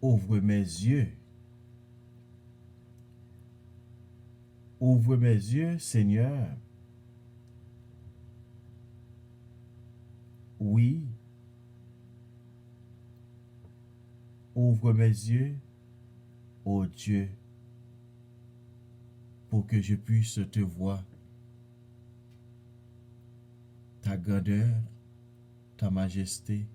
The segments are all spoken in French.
Ouvre mes yeux. Ouvre mes yeux, Seigneur. Oui. Ouvre mes yeux, ô Dieu, pour que je puisse te voir. Ta grandeur, ta majesté,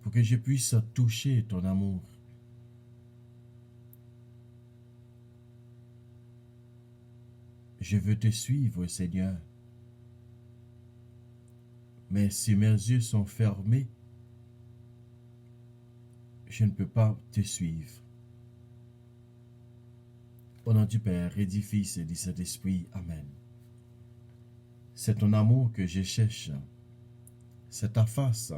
pour que je puisse toucher ton amour. Je veux te suivre, Seigneur. Mais si mes yeux sont fermés, je ne peux pas te suivre. Au nom du Père et du Fils et du Saint-Esprit, Amen. C'est ton amour que je cherche. C'est ta face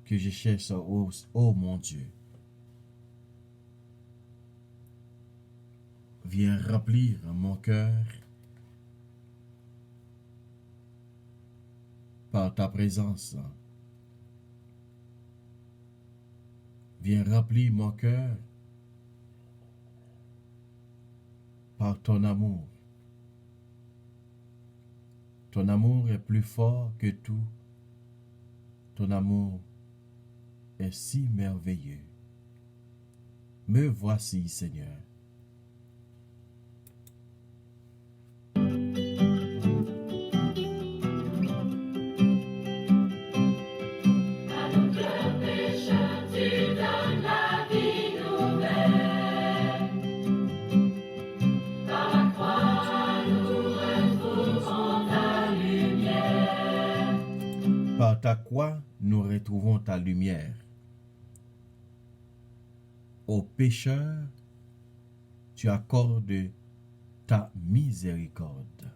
que je cherche, ô mon Dieu. Viens remplir mon cœur par ta présence. Viens remplir mon cœur par ton amour. Ton amour est plus fort que tout. Ton amour est si merveilleux. Me voici, Seigneur. Par ta croix, nous retrouvons ta lumière. Aux pécheurs, tu accordes ta miséricorde.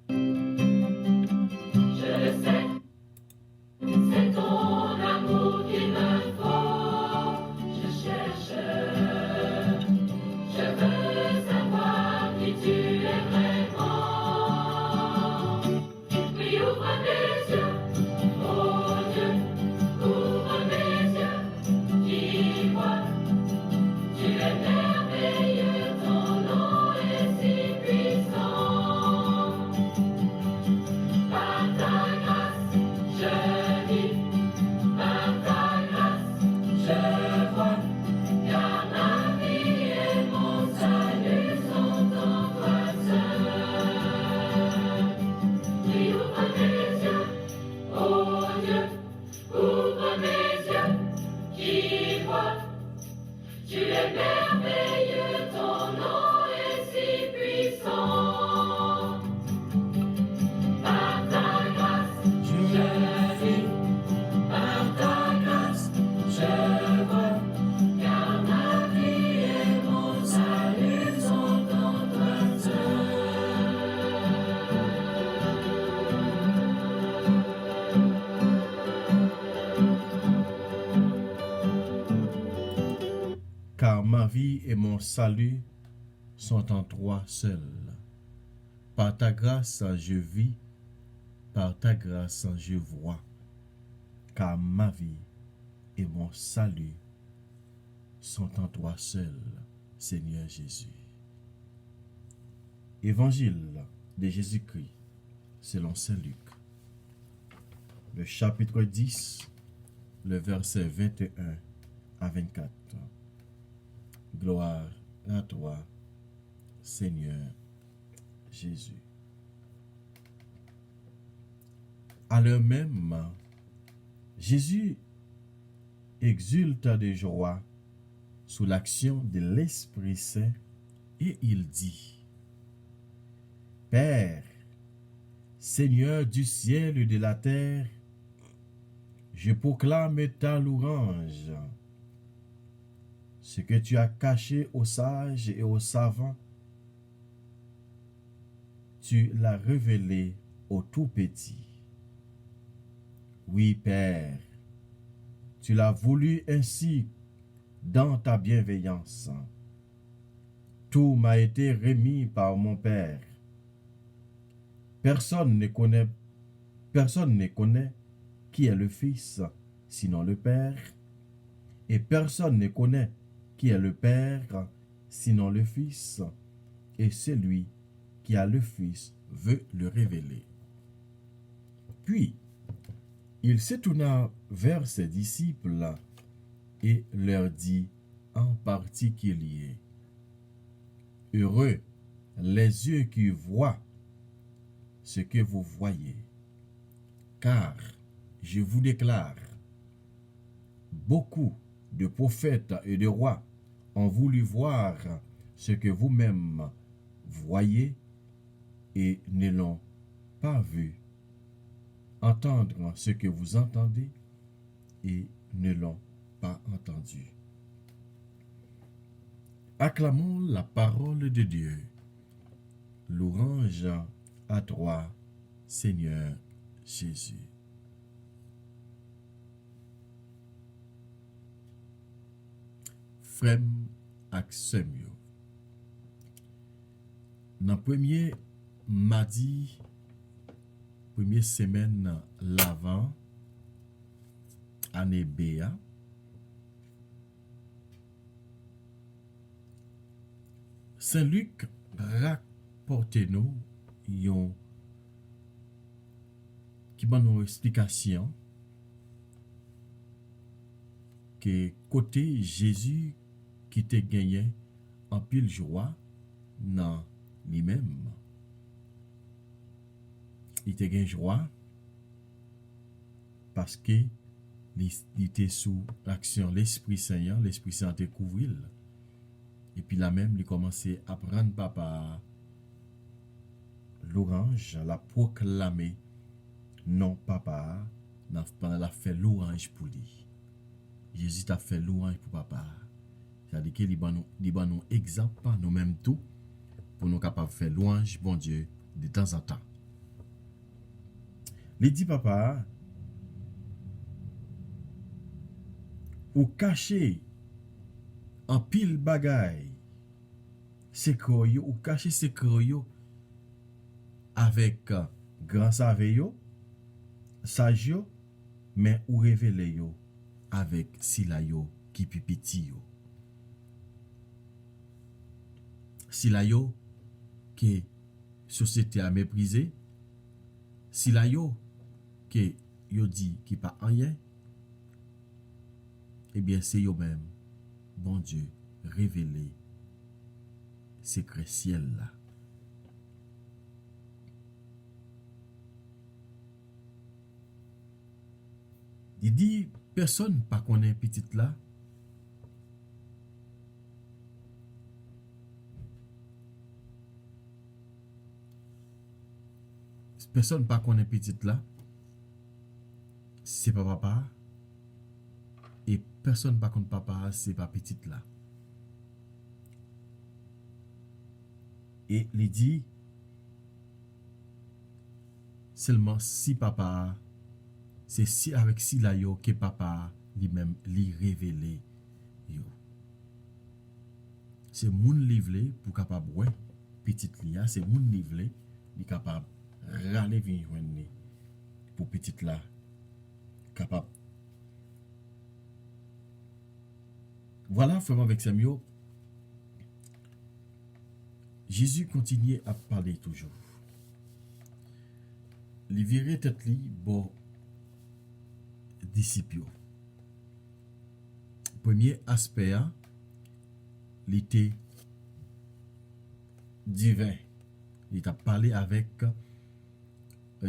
Je le sais, c'est ton amour qu'il me faut. Je cherche, je veux savoir qui tu es vraiment. Oui, ouvre mes yeux, oh Dieu, ouvre mes yeux, dis-moi, tu es merveilleux, ton nom est si puissant. Par ta grâce, je vis, par ta grâce, je vois, car ma vie et mon salut sont en toi seul. Oui, ouvre mes yeux, oh Dieu, ouvre mes yeux, qui voit, tu es merveilleux, ton nom est si puissant. Par ta grâce, je vis, par ta grâce, je vois, car ma vie et mon salut sont en toi Car ma vie et mon salut sont en toi seul. Par ta grâce, je vis, par ta grâce, je vois, car ma vie et mon salut sont en toi seul, Seigneur Jésus. Évangile de Jésus-Christ selon Saint Luc, le chapitre 10, le verset 21 à 24. Gloire à toi, Seigneur Jésus. À l'heure même, Jésus exulte de joie sous l'action de l'Esprit Saint et il dit: Père, Seigneur du ciel et de la terre, je proclame ta louange. Ce que tu as caché aux sages et aux savants, tu l'as révélé aux tout petits. Oui, Père, tu l'as voulu ainsi dans ta bienveillance. Tout m'a été remis par mon Père. Personne ne connaît qui est le Fils, sinon le Père, et personne ne connaît qui est le Père, sinon le Fils, et celui qui a le Fils veut le révéler. Puis, il se tourna vers ses disciples et leur dit en particulier: Heureux les yeux qui voient ce que vous voyez, car je vous déclare, beaucoup de prophètes et de rois ont voulu voir ce que vous-même voyez et ne l'ont pas vu, entendre ce que vous entendez et ne l'ont pas entendu. Acclamons la parole de Dieu. Louange à toi, Seigneur Jésus. Frère ak sœur yo, dans premier mardi, première semaine l'avant année Béa, Saint Luc rapporte nous yon qui ban nous explication que côté Jésus qui te gagné en pile joie dans lui-même. Il te gagne joie parce que il était sous l'action l'Esprit Saint, l'Esprit Saint te couvrir. Et puis là même, il commençait à prendre papa l'orange, la proclamer non papa, pendant la fait l'orange pour lui. Jésus t'a fait l'orange pour papa. C'est-à-dire qu'il va nous exemple par nous-mêmes tout pour nous capables de faire louange, bon Dieu, de temps en temps. Il dit papa, ou cacher en pile bagay, secret yo, ou cacher secret yo avec grand saveyo, sage yo, mais ou révéler yo avec sila yo qui pipiti yo. Sila yo que société a méprisé, sila yo que yo dit qui pas rien, eh bien c'est yo même, bon Dieu, révéler secret ciel là. Il dit, personne pas connaît petite là. Personne pas connaît petite là. C'est pas papa. Et personne pas connaît papa, c'est pas petite là. Et il dit, seulement si papa, c'est si avec si là yo que papa lui-même lui révélé yo. c'est moun livre pour capable ouais petite lia, c'est moun livre li capable râler vinn joindre pour petite là capable. Voilà, frère avec Samuel. Jésus continuait à parler toujours. Il virait tête li bon disciples. Premier aspect, il était divin. Il a parlé avec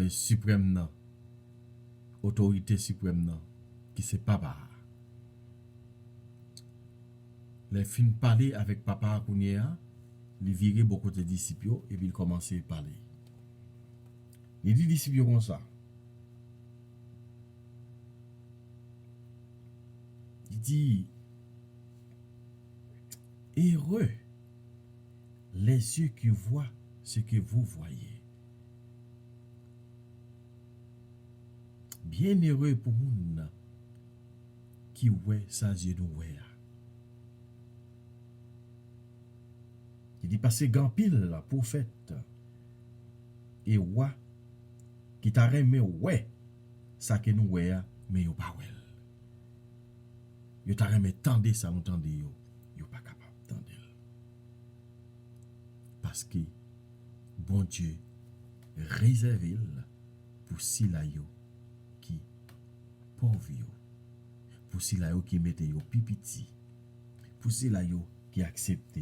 suprême nan, autorité suprême nan, qui c'est papa. Les fins parler avec papa Kounia, il virait beaucoup de disciples et puis il commençait à parler. Il dit disciples comme ça. Il dit heureux les yeux qui voient ce que vous voyez. Bien heureux pour moun qui voit sa yeux nous voit. Il dit passer grand pile la prophète et wa qui t'a remet ouais ça que nous voyons mais yo pas ouais. Yo t'a remet tande ça nous tande yo pas capable tande. Parce que bon Dieu réservé pour si la yo qui pauvre yo, pour si la yo qui mette yo pipiti, pour si la yo qui accepte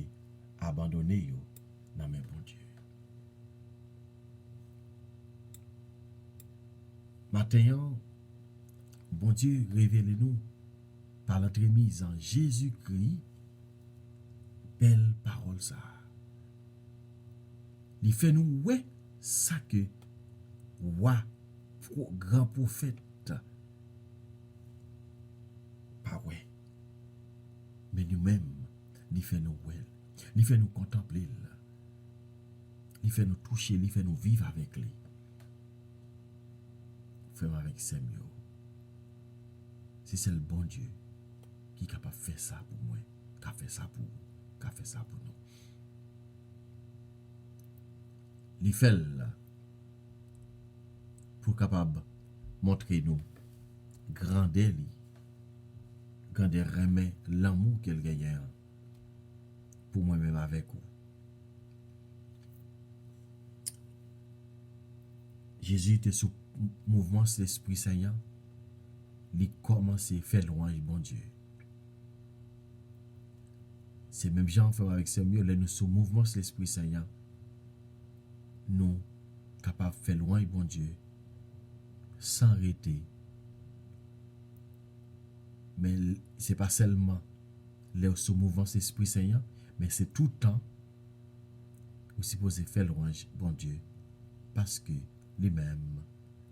abandonner yo dans mes bon Dieu. Maintenant, bon Dieu révèle-nous par l'entremise en Jésus-Christ, belle parole ça. Il fait nous ouais ça que wa grand prophète pas ouais. Mais nous-mêmes, il fait nous ouais. Il fait nous contempler. Il fait nous toucher, il fait nous vivre avec lui. Faire avec Samuel. Si c'est le bon Dieu qui est capable de faire ça pour moi, qui a fait ça pour vous, qui a fait ça pour nous. Il fait pour capable montrer nous grandeur, grandeur remet l'amour qu'elle gagne pour moi-même avec vous. Jésus était sous mouvement de l'Esprit Saint. Il commence à faire louange bon Dieu. C'est même Jean fait avec Samuel, là nous sous mouvement de l'Esprit Saint. Nous capables de faire louange bon Dieu sans arrêter. Mais c'est pas seulement le sous mouvement de l'Esprit Saint, mais c'est tout le temps vous supposez faire louange bon Dieu parce que lui-même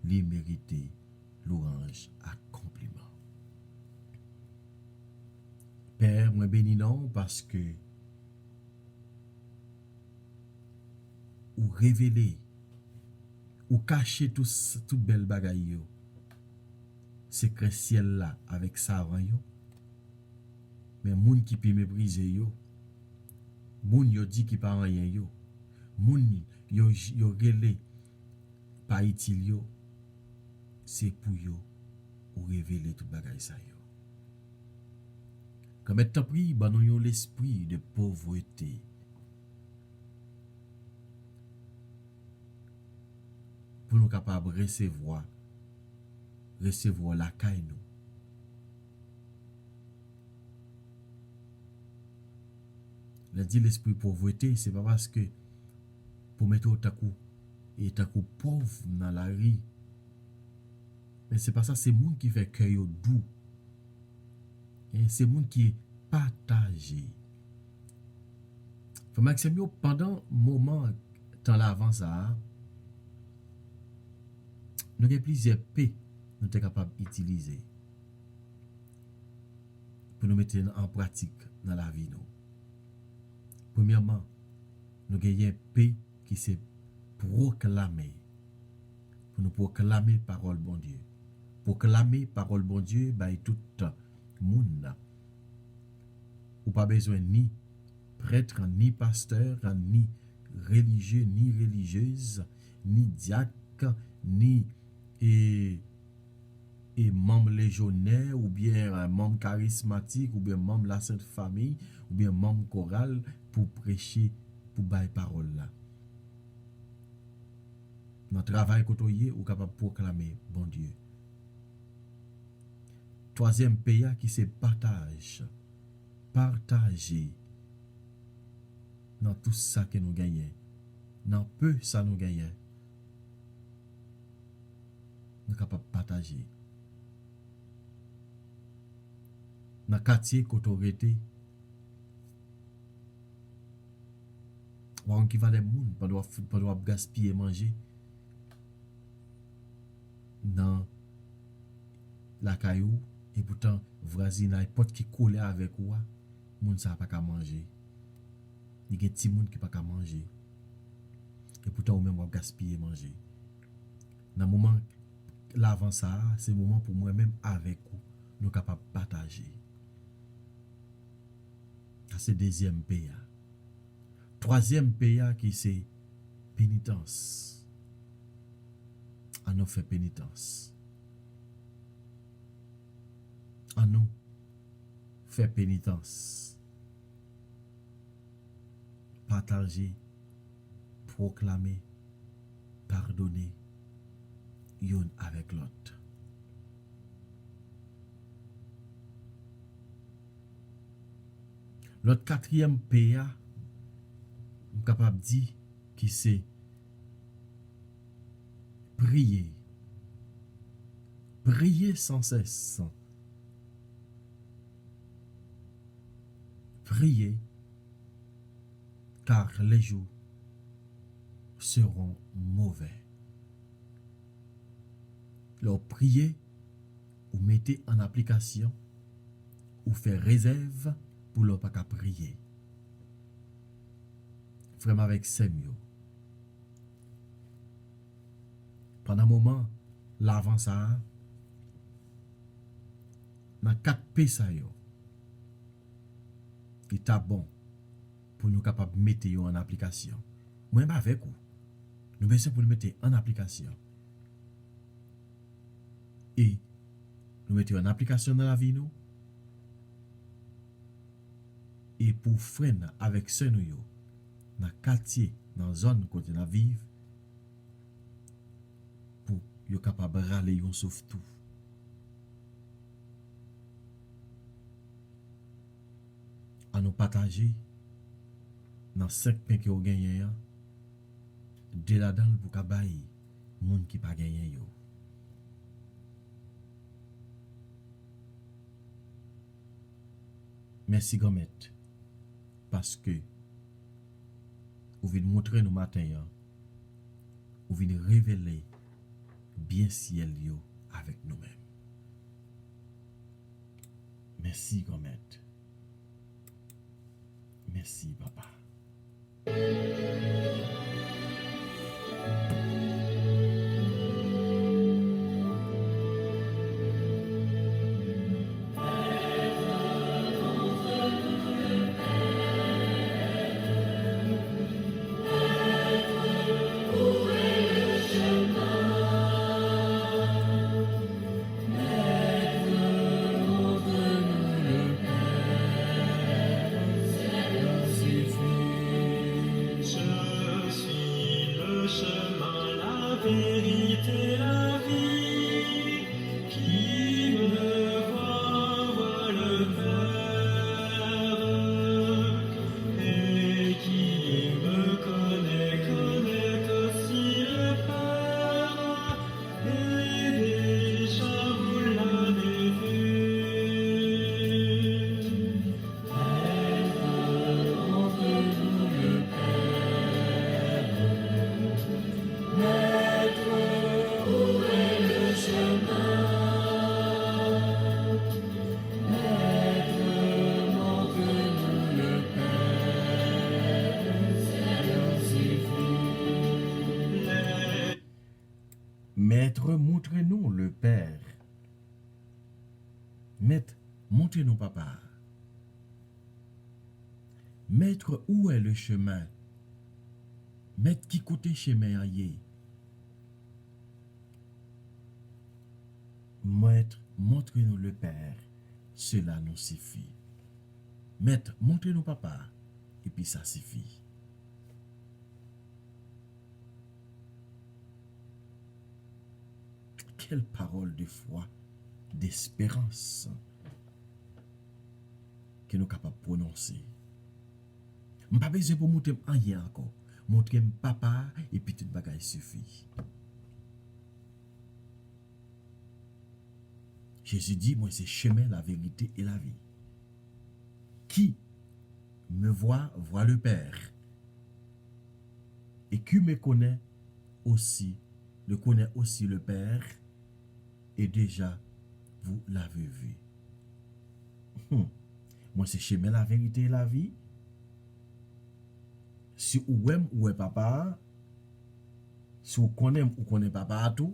lui méritait louange à compliment. Père, moi bénis non parce que ou révéler ou cacher tout bel bagaille yo secret ciel là avec savant yo mais moun qui peut mépriser yo moun yo dit qui pas rien yo moun yo relé pas utile yo c'est pour yo ou révéler tout bagaille ça yo comme étant pris ban yo l'esprit de pauvreté pour nous capables recevoir la caille nous. Le dit l'esprit pauvreté, c'est pas parce que pour mettre et takou pauvre dans la rue. Mais c'est pas ça, c'est monde qui fait cœur doux. Et c'est monde qui est partagé. Faut Maxime pendant moment dans l'avant ça nous avons plusieurs P nous sommes capables d'utiliser pour nous mettre en pratique dans la vie. Nous. Premièrement, nous avons P qui c'est proclamer. Pour nous proclamer parole bon Dieu. Proclamer parole bon Dieu, bah tout le monde. Ou pas besoin ni prêtre, ni pasteur, ni religieux, ni religieuse, ni diacre, ni et membre légionnaire, ou bien un membre charismatique, ou bien membre de la Sainte Famille, ou bien membre choral pour prêcher, pour bailler parole là. Dans le travail côtoyé, ou capable de proclamer bon Dieu. Troisième pays qui c'est partage. Partager dans tout ça que nous gagnons. Dans peu ça nous gagnons. Nous sommes capables de partager. Dans le quartier, quand on était, on qui va les gens, pas doit gaspiller manger. Dans la caillou, et pourtant, voisinage, porte qui colle avec vous, moun sa pas qu'à manger. Il y a des petits moun qui pas qu'à manger. Et pourtant, ou même vous gaspiller manger. Dans le moment, l'avant ça, c'est le moment pour moi-même avec vous, nous capables de partager. C'est le deuxième pays. Troisième pays qui c'est pénitence. On nous fait pénitence. On nous fait pénitence. Partager, proclamer, pardonner, yon avec l'autre. L'autre quatrième PA, je suis capable de dire qui c'est prier. Prier sans cesse. Prier, car les jours seront mauvais. Alors, prier, ou mettez en application, ou faire réserve pour ne pas prier. Vraiment avec Semio. Pendant un moment, l'avant ça, dans 4 pays, il est bon pour nous capables de mettre en application. Moi, je avec vous. Nous besoin pour nous mettre en application. Et nous mettons en application dans la vie, nous. Et pour freiner avec ce nous, dans le quartier, dans la zone côté nous vivons, pour être capable de râler, on sauve tout. À nous partager dans 5 pains que vous gagnez, de là-dedans pour que les gens qui pas gagné. Merci Gomet, parce que vous venez montrer nous matin, vous venez révéler bien ciel avec nous-mêmes. Merci Gomet. Merci, papa. Maître, montre-nous le Père. Maître, montre-nous Papa. Maître, où est le chemin? Maître, qui côté chemin y est? Maître, montre-nous le Père, cela nous suffit. Maître, montre-nous papa, et puis ça suffit. Quelle parole de foi, d'espérance que nous sommes capables de prononcer. Je n'ai pas besoin pour montrer rien encore. Montrer papa et puis tout le bagage suffit. Jésus dit, moi c'est chemin, la vérité et la vie. Qui me voit, voit le Père. Et qui me connaît aussi le Père. Et déjà, vous l'avez vu. Moi c'est chemin, la vérité et la vie. Si ou aime ou est papa, si ou connaît papa à tout,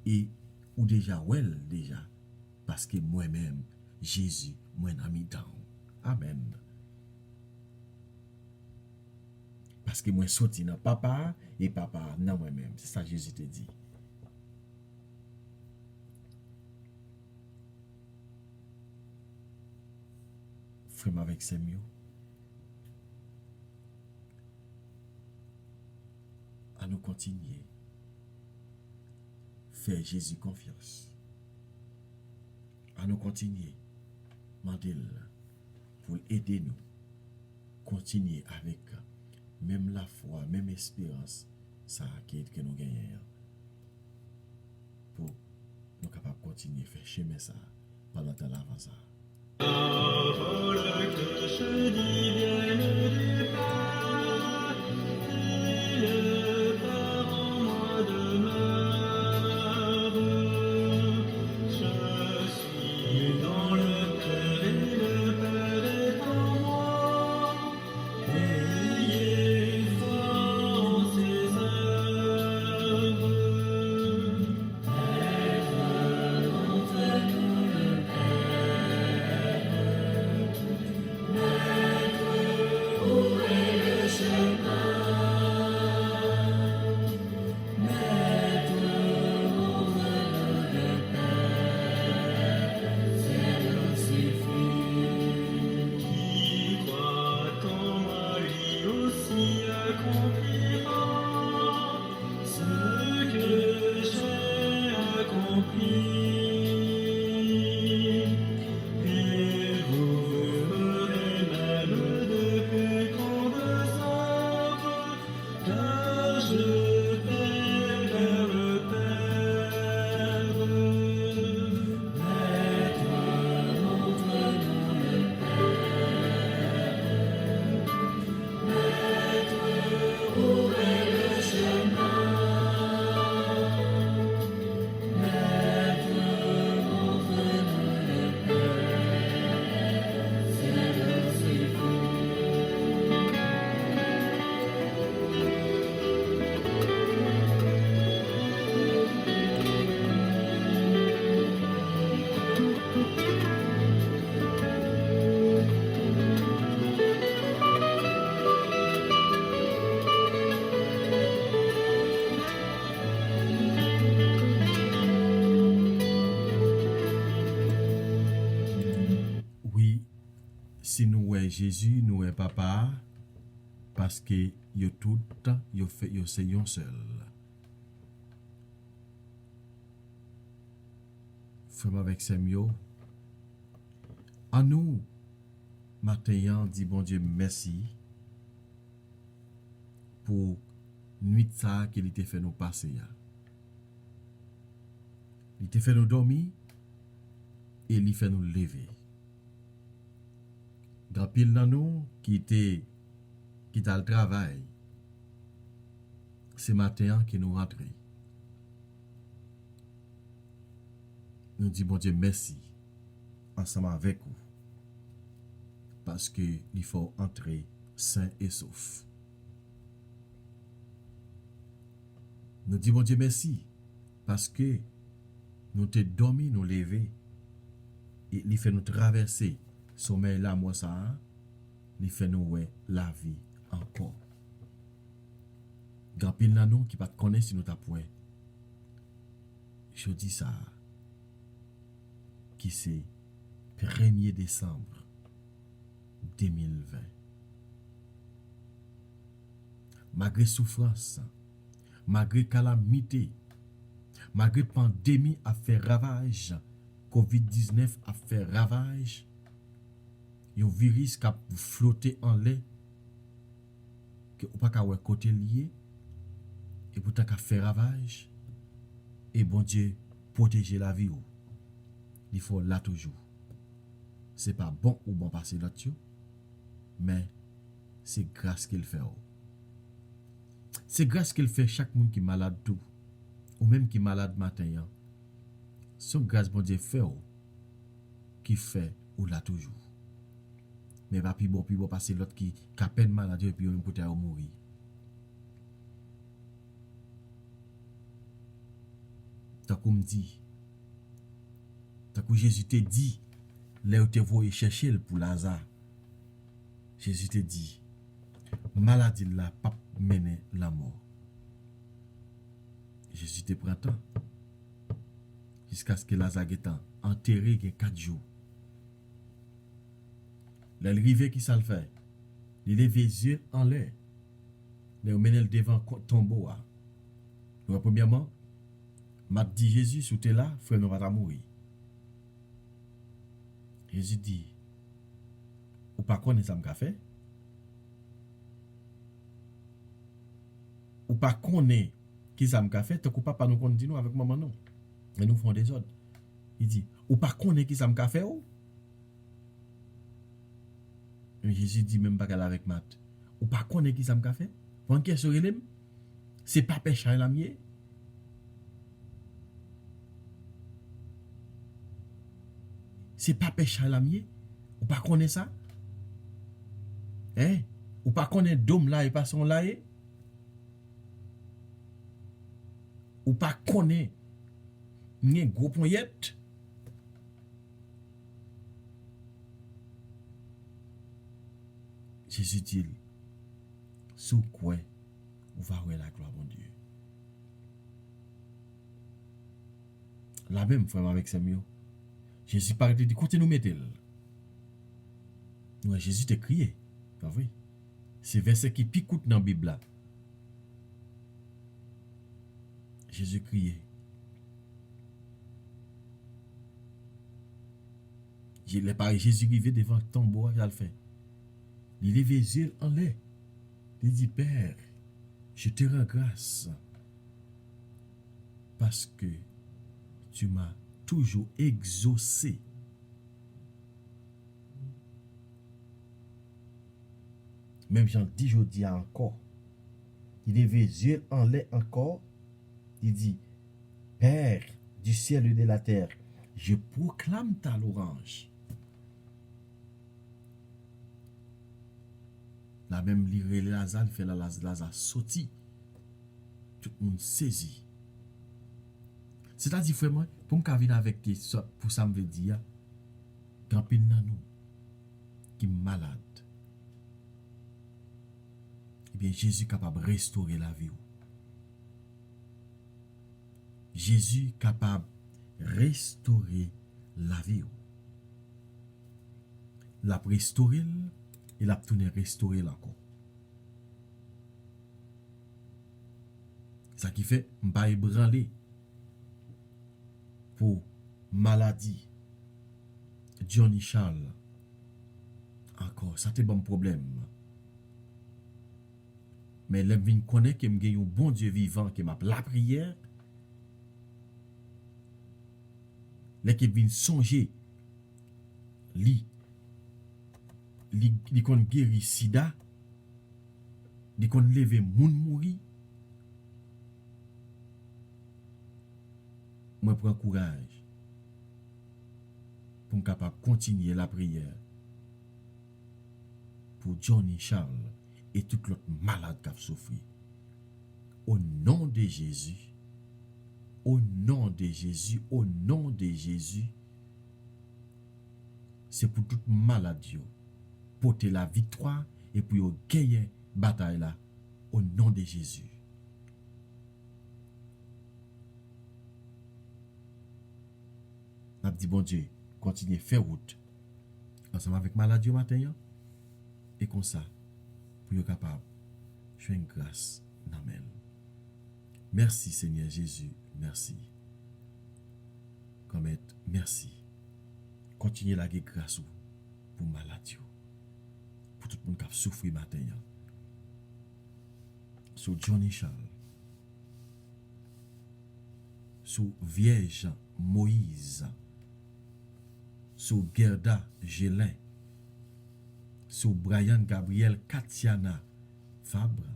et ou déjà well déjà, parce que moi-même, Jésus, moi ami dans. Amen. Parce que moi sorti dans papa et papa dans moi-même. C'est ça Jésus te dit. Frère avec ses mieux. À nous continuer. Faire Jésus confiance. À nous continuer. Mandel pour aider nous. Continuer avec même la foi, même espérance, ça que nous gagnons. Pour nous capables de continuer à faire chemin ça pendant l'avant ça. Parole que je dis vienne du Père, et le Père en moi demeure. Je suis dans le Père et le Père est en moi. Ayez foi en ses œuvres. Qui croit en moi, lui aussi accomplira ce que j'ai accompli. Et vous ferez même de plus grandes œuvres, car je vais vers le Père. Maître, montre-nous le Maître, où est le chemin? Maître, montre-nous le Père, c'est suffit. Oui, si nous est Jésus, nous est papa, parce que yo tout, yo fait yo c'est yon seul. Frère avec Samuel, à nous, matin, dit bon Dieu merci pour nuit ça qu'il t'a fait nous passer. Il t'a fait nous dormir et il fait nous lever. Grand pile dans nous qui t'a le travail. Ce matin qui nous rentre. Nous disons bon Dieu merci ensemble avec vous. Parce que il faut entrer sain et sauf. Nous disons bon Dieu merci parce que nous te dormi, nous lever et il fait nous traverser sommeil là moi ça il fait nous ouais la vie encore. Grand pile nan nous qui pas connaît si nous t'a point. Je dis ça qui c'est 1er décembre 2020. Malgré souffrance, malgré calamité, malgré pandémie a fait ravage, COVID-19 a fait ravage, un virus qui a flotté en l'air, que ou pas qu'à ouais côté lié, et pourtant qu'a fait ravage, et bon Dieu protéger la vie ou. Il faut là toujours. C'est pas bon ou bon passer là-dessus, mais c'est grâce qu'il fait. C'est grâce qu'il fait chaque monde qui est malade tout, ou même qui est malade matin. C'est grâce bon Dieu fait qui fait ou là toujours. Mais pas plus bon passer l'autre qui a peine malade et puis on peut mourir. Tant qu'on me dit, tant que Jésus te dit, là où te voyez chercher pour Lazare, Jésus te dit, maladie là pas mener la mort. Jésus te prend temps jusqu'à ce que Lazare est enterré il y a 4 jours. L'arrivée qui ça le fait, il lève les yeux en l'air, il mène devant tombeau. Donc premièrement, m'a dit Jésus, si tu es là, frère, nous va mourir. Jésus dit, ou pas connaître ça m'a fait? Ou pas connaître qui ça m'a fait? Tant que papa nous continue avec maman non. Et nous font des ordres. Il dit, ou pas connaître qui ça m'a fait? Et Jésus dit même pas qu'elle avec Matt. Ou pas connaître qui ça m'a fait? Pour qui est-ce que c'est pas péché la mienne? C'est pas péché la mienne? Ou pas connaître ça? Hein? Ou pas connaître d'homme là et pas son là? Ou pas connaître un gros poignette? Jésus dit, sous quoi on va voir la gloire de Dieu. La même frère avec Samuel. Jésus parlait de côté nous mettez. Ouais, Jésus t'a crié. Pas vrai? C'est verset qui picoute dans la Bible là. Jésus criait. Jésus arrivé devant le tombeau, il a fait. Il lève les yeux en l'air. Il dit, Père, je te rends grâce parce que tu m'as toujours exaucé. Même Jean dit, je dis encore. Il lève les yeux en l'air encore. Il dit, Père du ciel et de la terre, je proclame ta louange. La même lire Lazare, fait la Lazare sorti. Tout le monde saisi. C'est-à-dire, frère, moi, pour me venir avec toi, pour ça me veut dire, quand il nan nous qui est malade, eh bien, Jésus est capable de restaurer la vie. Jésus est capable de restaurer la vie. La restaurer, il a tourné restaurer encore. Ça qui fait, je ne pas ébranler pour maladie. Johnny Charles. Encore, ça c'est bon problème. Mais je viens connaître que je un bon Dieu vivant qui m'a la prière. Qui vient songer li kon guéri sida, li kon lever moun mouri. Moi prends courage pour me capable continuer la prière pour Johnny Charles et tout l'autre malade qui a souffert. Au nom de Jésus, au nom de Jésus, au nom de Jésus, c'est pour toute maladie, porter la victoire et pour gagner bataille là au nom de Jésus. On a dit bon Dieu, continuez faire route ensemble avec maladie au matin et comme ça pour être capable de faire une grâce dans elle. Merci Seigneur Jésus, merci. Comme être, merci. Continuez la grâce pour maladie, pour tout le monde qui a souffert matin. Sur Johnny Charles, sur Vierge Moïse, sur Gerda Gélin, sur Brian Gabriel Katiana Fabre,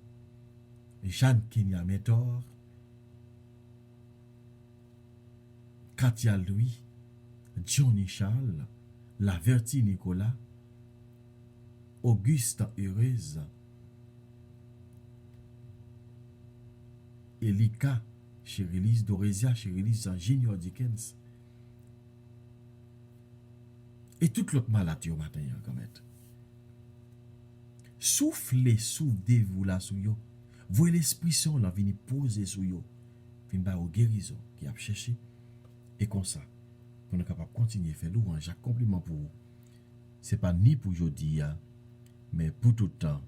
Jeanne Kenya Métor, Katia Louis, Johnny Charles, Laverty Nicolas, Auguste Heureuse, Elika Chérélise, Dorésia Chérélise, Junior Dickens, et toute l'autre maladie au matin, quand même. Soufflez, soufflez-vous là sous yo. Voyez l'Esprit Saint là venir poser sous yo. Fin ba au guérison qui a cherché. Et comme ça, on est capable de continuer à faire louange, compliment pour vous. Ce n'est pas ni pour aujourd'hui, mais pour tout temps,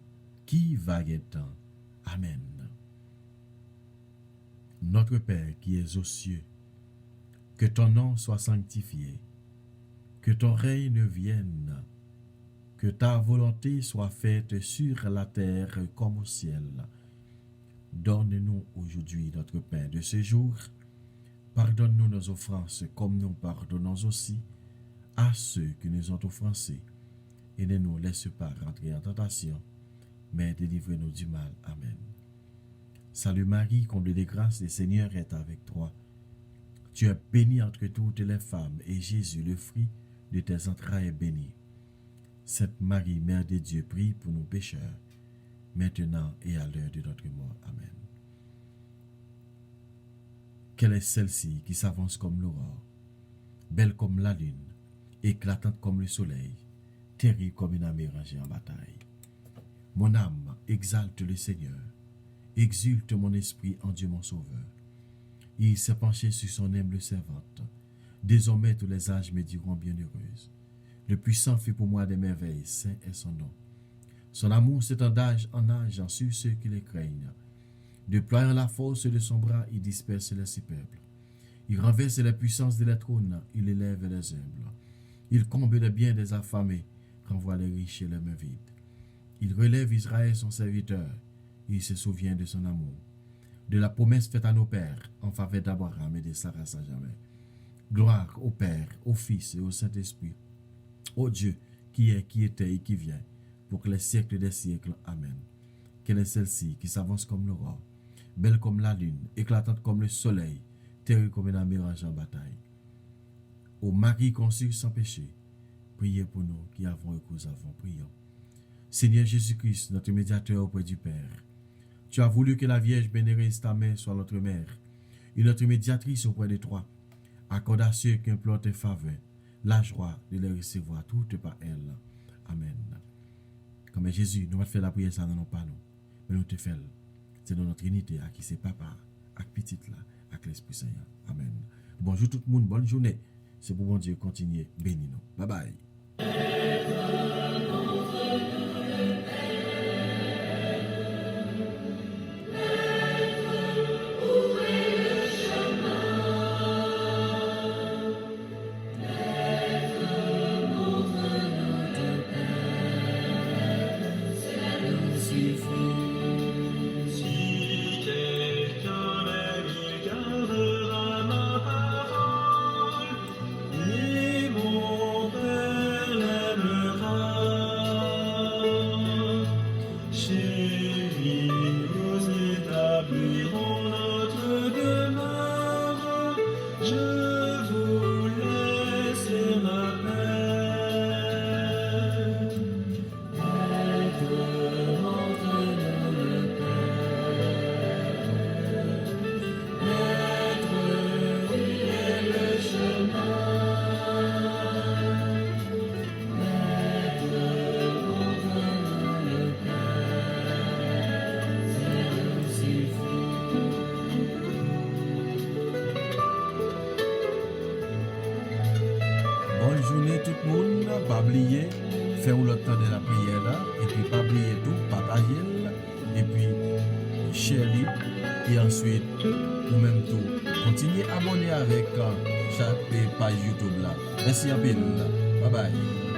qui va y temps. Amen. Notre Père qui es aux cieux, que ton nom soit sanctifié, que ton règne vienne, que ta volonté soit faite sur la terre comme au ciel. Donne-nous aujourd'hui notre pain de ce jour. Pardonne-nous nos offenses comme nous pardonnons aussi à ceux qui nous ont offensés. Et ne nous laisse pas rentrer en tentation, mais délivre-nous du mal. Amen. Salut Marie, comblée de grâce, le Seigneur est avec toi. Tu es bénie entre toutes les femmes, et Jésus, le fruit de tes entrailles, est béni. Sainte Marie, Mère de Dieu, prie pour nous pécheurs, maintenant et à l'heure de notre mort. Amen. Quelle est celle-ci qui s'avance comme l'aurore, belle comme la lune, éclatante comme le soleil, terrible comme une armée rangée en bataille. Mon âme exalte le Seigneur, exulte mon esprit en Dieu mon Sauveur. Il s'est penché sur son humble servante. Désormais tous les âges me diront bienheureuse. Le puissant fait pour moi des merveilles, saint est son nom. Son amour s'étend d'âge en âge sur ceux qui les craignent. Déployant la force de son bras, il disperse les si peuples. Il renverse les puissances de les trônes, il élève les humbles. Il comble les biens des affamés, renvoie les riches et les mains vides. Il relève Israël son serviteur, il se souvient de son amour, de la promesse faite à nos pères en faveur d'Abraham et de Sarah à jamais. Gloire au Père, au Fils et au Saint-Esprit, au Dieu qui est, qui était et qui vient, pour que les siècles des siècles. Amen. Quelle est celle-ci qui s'avance comme l'aurore, belle comme la lune, éclatante comme le soleil, terrible comme une armée rangée en bataille. Ô Marie conçue sans péché, priez pour nous qui avons et que avons, prions. Seigneur Jésus-Christ, notre médiateur auprès du Père, tu as voulu que la Vierge bénéreuse ta mère soit notre mère et notre médiatrice auprès de toi. Accorde à ceux qui implorent tes faveurs la joie de les recevoir toutes par elle. Amen. Comme Jésus, nous allons faire la prière, ça dans nos panneaux. Mais nous te faisons, c'est dans notre unité, à qui c'est papa, à petit là, avec l'Esprit Saint. Amen. Bonjour tout le monde, bonne journée. C'est pour bon Dieu continuer, bénis nous. Bye bye. pas oublier, faire le temps de la prière là, et puis pas oublier tout, partager, et puis share, et ensuite, ou même tout, continuer à abonner avec chaque page YouTube là. Merci à vous. Bye bye.